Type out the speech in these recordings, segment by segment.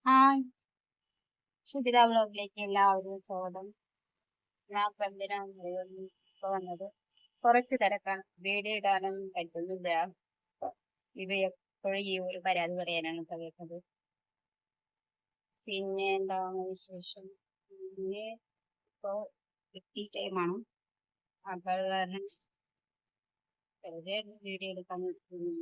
Hi, ക്ഷുഭിത വ്ലോഗിലേക്ക് എല്ലാവരും സ്വാഗതം. ഞാൻ ഇപ്പൊ എന്തിനാണ് ഇപ്പൊ വന്നത്? കുറച്ച് തിരക്കാണ്, വീഡിയോ ഇടാനൊന്നും പറ്റുന്നില്ല. ഇത് എപ്പോഴും ഈ ഒരു പരാതി പറയാനാണ് ഇപ്പൊ കേൾക്കുന്നത്. പിന്നെ എന്താണ് വിശേഷം? പിന്നെ ഇപ്പൊ കിട്ടി ടൈമാണ്, അപ്പൊ അത് കാരണം വെറുതെ വീഡിയോ എടുക്കാൻ നിൽക്കുന്നു.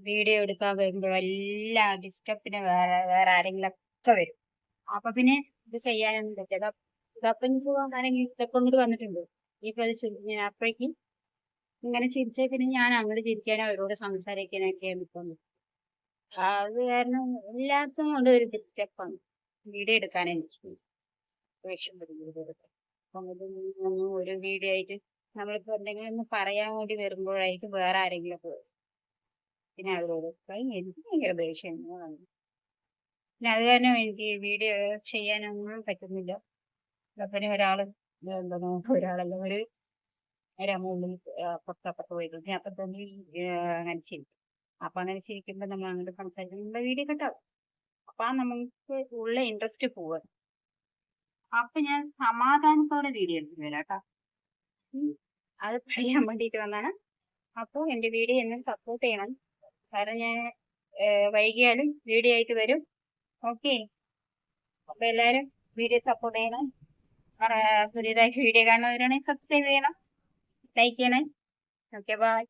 വീഡിയോ എടുക്കാൻ വരുമ്പോൾ എല്ലാ ഡിസ്റ്റർബിന് വേറെ വേറെ ആരെങ്കിലും ഒക്കെ വരും. അപ്പൊ പിന്നെ ഇത് ചെയ്യാനൊന്നും പറ്റില്ല. ഇതപ്പം എനിക്ക് ആണെങ്കിൽ ഇതൊക്കെ ഇങ്ങോട്ട് വന്നിട്ടുണ്ട്. ഇപ്പൊ അത് ഞാൻ അപ്പോഴേക്കും ഇങ്ങനെ ചിരിച്ചാൽ പിന്നെ ഞാൻ അങ്ങോട്ട് ചിരിക്കാനോ അവരോട് സംസാരിക്കാനൊക്കെ നിൽക്കുന്നു. അത് കാരണം എല്ലാവർക്കും കൊണ്ട് ഒരു ഡിസ്റ്റർബാണ് വീഡിയോ എടുക്കാൻ എനിക്ക് വിഷം വരുന്നത്. അപ്പം ഇതൊന്നും ഒരു വീഡിയോ ആയിട്ട് നമ്മളിപ്പോ എന്തെങ്കിലും ഒന്ന് പറയാൻ വേണ്ടി വരുമ്പോഴായിരിക്കും വേറെ ആരെങ്കിലും ഒക്കെ വരും. പിന്നെ അവരോട് എനിക്ക് ഭയങ്കര ദേഷ്യമാണ്. പിന്നെ അത് കാരണം എനിക്ക് വീഡിയോ ചെയ്യാനൊന്നും പറ്റുന്നില്ല. പിന്നെ എന്താണ് ഒരാളല്ല ഒരു അമ്മ പുറത്തപ്പുറത്ത് പോയിരുന്നു. ഞാൻ അപ്പൊ തന്നെ അങ്ങനെ ചിരിക്കും. അപ്പൊ അങ്ങനെ ചിരിക്കുമ്പോ നമ്മൾ അങ്ങോട്ട് സംസാരിക്കും, നമ്മുടെ വീഡിയോ കട്ടാവും. അപ്പൊ ആ നമുക്ക് ഉള്ള ഇൻട്രസ്റ്റ് പോവാ. അപ്പൊ ഞാൻ സമാധാനത്തോടെ വീഡിയോ എടുത്തു തരാം കേട്ടോ. അത് പറയാൻ വേണ്ടിട്ട് വന്നാണ്. അപ്പൊ എന്റെ വീഡിയോ എന്നും സപ്പോർട്ട് ചെയ്യണം. കാരണം ഞാൻ വൈകിയാലും വീഡിയോ ആയിട്ട് വരും. ഓക്കെ, അപ്പൊ എല്ലാരും വീഡിയോ സപ്പോർട്ട് ചെയ്യണം. പുതിയതായിട്ട് വീഡിയോ കാണുന്നവരാണെങ്കിൽ സബ്സ്ക്രൈബ് ചെയ്യണം, ലൈക്ക് ചെയ്യണേ. Okay, by.